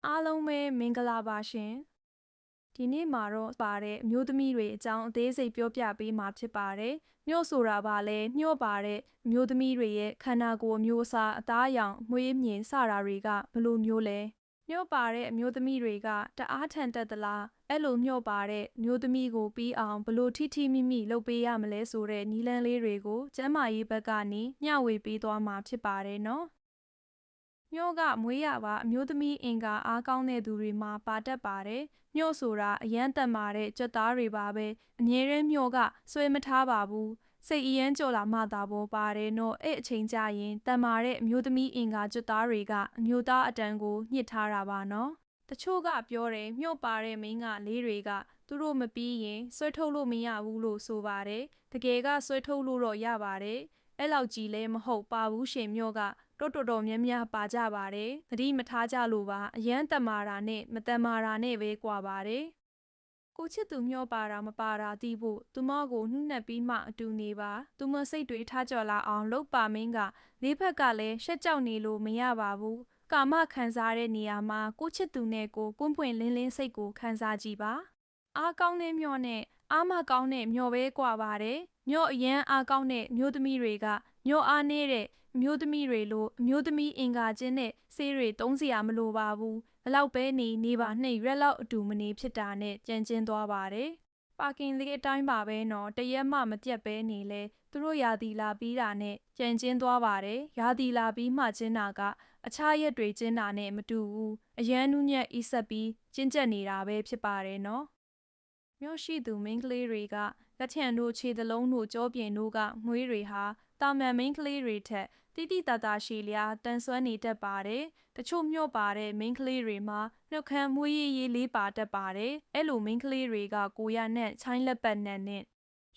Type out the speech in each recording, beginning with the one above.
အားလုံးပဲမင်္ဂလာပါရှင်ဒီနေ့မှာတော့ပါတဲ့အမျိုးသမီးတွေအကြောင်းအသေးစိတ်ပြောပြပေးမှာဖြစ်ပါတယ်ညှို့ဆိုတာပါလဲညှို့ပါတဲ့အမျိုးသမီးတွေရဲ့ခန္ဓာကိုယ်အမျိုးအစားအသားအရောင်မွေးမြင်စတာတွေကဘယ်လိုမျိုးလဲညှို့ပါတဲ့အမျိုးသမီးတွေကတအားထန်တတ်သလားအဲ့လိုညှို့ပါတဲ့အမျိုးသမီးကိုပြီးအောင်ဘယ်လိုထိထိမိမိလုပ်ပေးရမလဲဆိုတဲ့နည်းလမ်းလေးတွေကိုကျမ်းမာရေးဘက်ကနေမျှဝေပေးသွားမှာဖြစ်ပါတယ်နော်ညှို့ကမွေးရပါအမျိုးသမီးအင်္ဂါအားကောင်းတဲ့သူတွေမှာပါတတ်ပါတယ်ညှို့ဆိုတာအရန်တန်မာတဲ့ကြွက်သားတွေပါပဲအမြဲတမ်းညှို့ကဆွဲမထားပါဘူးစိတ်အရန်ကြော်လာမှသာပေါ်ပါတယ်နော်အဲ့အချိန်ကြရင်တန်မာတဲ့အမျိုးသမီးအင်္ဂါကြွက်သားတွေကအမျိုးသားအတန်းကိုညှစ်ထားတာပါနော်တချို့ကပြောတယ်ညှို့ပါတဲ့မိန်းကလေးတွေကသူတို့မပြီးရင်ဆွဲထုတ်လို့မရဘူးလို့ဆိုပါတယ်တကယ်ကဆွဲထုတ်လို့တော့ရပါတယ်အဲ့လောက်ကြီးလည်းမဟုတ်ပါဘူးရှင်ညှို့ကတော်များများပါကြပါတယ်သတိမထားကြလို့ပါအရန်တမာတာနဲ့မတမာတာနဲ့ပဲကွာပါတယ်ကိုချစ်သူမျောပါတာမပါတာသိဖို့သူမကိုနှုတ်နှက်ပြီးမှအတူနေပါသူမစိတ်တွေထားကြလာအောင်လှုပ်ပါမင်းကလေးဖက်ကလည်းရှက်ကြောက်နေလို့မရပါဘူးကာမခံစားတဲ့နေရာမှာကိုချစ်သူနဲ့ကိုပွင့်ပွင့်လင်းလင်းစိတ်ကိုခံစားကြည့်ပါအားကောင်းတဲ့မျောနဲ့အားမကောင်းတဲ့မျောပဲကွာပါတယ်မျောအရန်အားကောင်းတဲ့မျိုးသမီးတွေကမျောအားနေတဲ့မျိုးသမီးတွေလိုအမျိုးသမီးအင်္ဂါချင်းနဲ့ဆေးတွေသုံးစရာမလိုပါဘူးဘလောက်ပဲနေပါနှိပ်ရက်လောက်အတူမနေဖြစ်တာနဲ့ကြံကျင်းသွားပါတယ်ပါကင်လေးအတိုင်းပါပဲနော်တရက်မှမပြတ်ပဲနေလဲသူတို့ရာသီလာပြီးတာနဲ့ကြံကျင်းသွားပါတယ်ရာသီလာပြီးမှကျင်းတာကအခြားရက်တွေကျင်းတာနဲ့မတူဘူးအရန်နူးညံ့ဤဆက်ပြီးကျင်းကျက်နေတာပဲဖြစ်ပါတယ်နော်မြို့ရှိသူမိန်းကလေးတွေကလက်ထံတို့ခြေသလုံးတို့ကြောပြင်တို့ကငွေးတွေဟာတာမန်မိန်းကလေးတွေထက်တိတိတသားရှိလျာတန်ဆွမ်းနေတတ်ပါတယ်တချို့ညှို့ပါတဲ့မိန်းကလေးတွေမှာနှုတ်ခမ်းမွေးရေးလေးပါတတ်ပါတယ်အဲ့လိုမိန်းကလေးတွေကကိုရနဲ့ချိုင်းလက်ပတ်နဲ့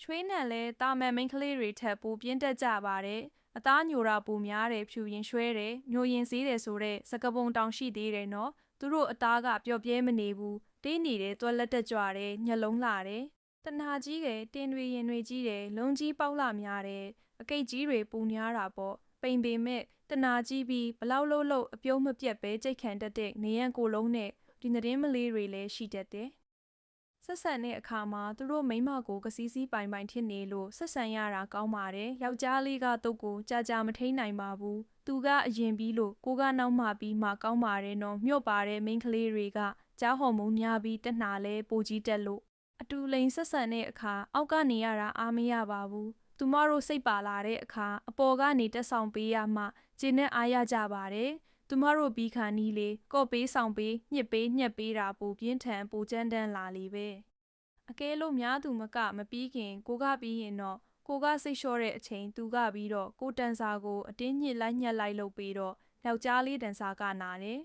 ချွေးနဲ့လဲတာမန်မိန်းကလေးတွေထက်ပိုပြင်းတတ်ကြပါတယ်အသားညိုတာပိုများတယ်ဖြူရင်ရွှဲတယ်ညိုရင်စည်းတယ်ဆိုတဲ့စကပုံတောင်ရှိသေးတယ်နော်သူတို့အသားကပျော့ပြဲမနေဘူးတေးနေတယ်တွက်လက်တက်ကြွတယ်ညှက်လုံးလာတယ်တနာကြီးတယ်တင်တွေရင်တွေကြီးတယ်လုံးကြီးပေါက်လာများတယ်အကိတ်ကြီးတွေပူများတာပေါ့ပိန်ပေမဲ့တနာကြီးပြီးဘလောက်လို့အပြုံးမပြတ်ပဲကြိတ်ခံတတ်တဲ့နေရန်ကိုလုံးနဲ့ဒီသတင်းမလေးတွေလည်းရှိတတ်တယ်ဆက်ဆံတဲ့အခါမှာသူတို့မိန်းမကိုကစီးစည်းပိုင်ထစ်နေလို့ဆက်ဆံရတာကောင်းပါတယ်ယောက်ျားလေးကတုတ်ကိုကြာမထိန်နိုင်ပါဘူးသူကအရင်ပြီးလို့ကိုကနောက်မှပြီးမှကောင်းပါတယ်နော်ညှို့ပါတဲ့မိန်းကလေးတွေကကြားဟော်မုန်းများပြီးတက်နှာလဲပိုကြီးတက်လို့အတူလိန်ဆက်ဆံတဲ့အခါအောက်ကနေရတာအားမရပါဘူးသူမတို့စိတ်ပါလာတဲ့အခါအပေါ်ကနေတက်ဆောင်ပေးရမှကျင်းနဲ့အားရကြပါတယ်သူမတို့ပြီးခါနီးလေကော့ပေးဆောင်ပေးညှစ်ပေးညက်ပေးတာပိုပြင်းထန်ပိုကြမ်းတမ်းလာလေပဲအကဲလို့များသူမပြီးခင်ကိုကပြီးရင်တော့ကိုကစိတ်လျှော့တဲ့အချိန်သူကပြီးတော့ကိုတန်စာကိုအတင်းညစ်လိုက်ညက်လိုက်လုပ်ပြီးတော့ယောက်ျားလေးတန်စာကနာတယ်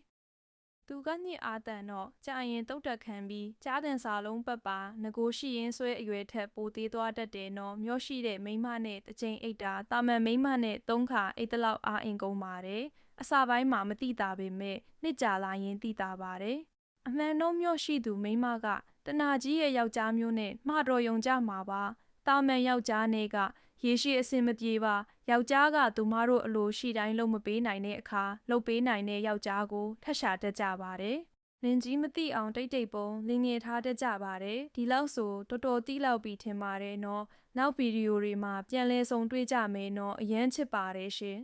သူကညစ်အားတန်တော့ကြာရင်တုတ်တက်ခံပြီးကြားတန်စာလုံးပတ်ပါငကိုရှိရင်ဆွဲအရွယ်ထက်ပိုသေးသွားတတ်တယ်နော်မျောရှိတဲ့မိန်းမနဲ့တစ်ချိန်အိတ်တာတာမန်မိန်းမနဲ့၃ခါအိတ်တလောက်အားအင်ကုန်ပါတယ်အစာပိုင်းမှာမတိတာပေမဲ့နှစ်ကြာလာရင်တိတာပါတယ်အမှန်တော့မျောရှိသူမိန်းမကတနာကြီးရဲ့ယောက်ျားမျိုးနဲ့မှားတော်ယုံကြမှာပါတာမန်ယောက်ျားနဲ့ကရေရှိအစင်မပြေပါယောက်ျားကသူမတို့အလိုရှိတိုင်းလုပ်မပေးနိုင်တဲ့အခါလုပ်ပေးနိုင်တဲ့ယောက်ျားကိုထက်ရှာတတ်ကြပါတယ်လင်ကြီးမသိအောင်တိတ်ပုံလင်ငယ်ထားတတ်ကြပါတယ်ဒီလောက်ဆိုတော်တိလောက်ပြီထင်ပါတယ်နော်နောက်ဗီဒီယိုတွေမှာပြန်လဲဆုံတွေ့ကြမယ်နော်အရန်ချစ်ပါတယ်ရှင်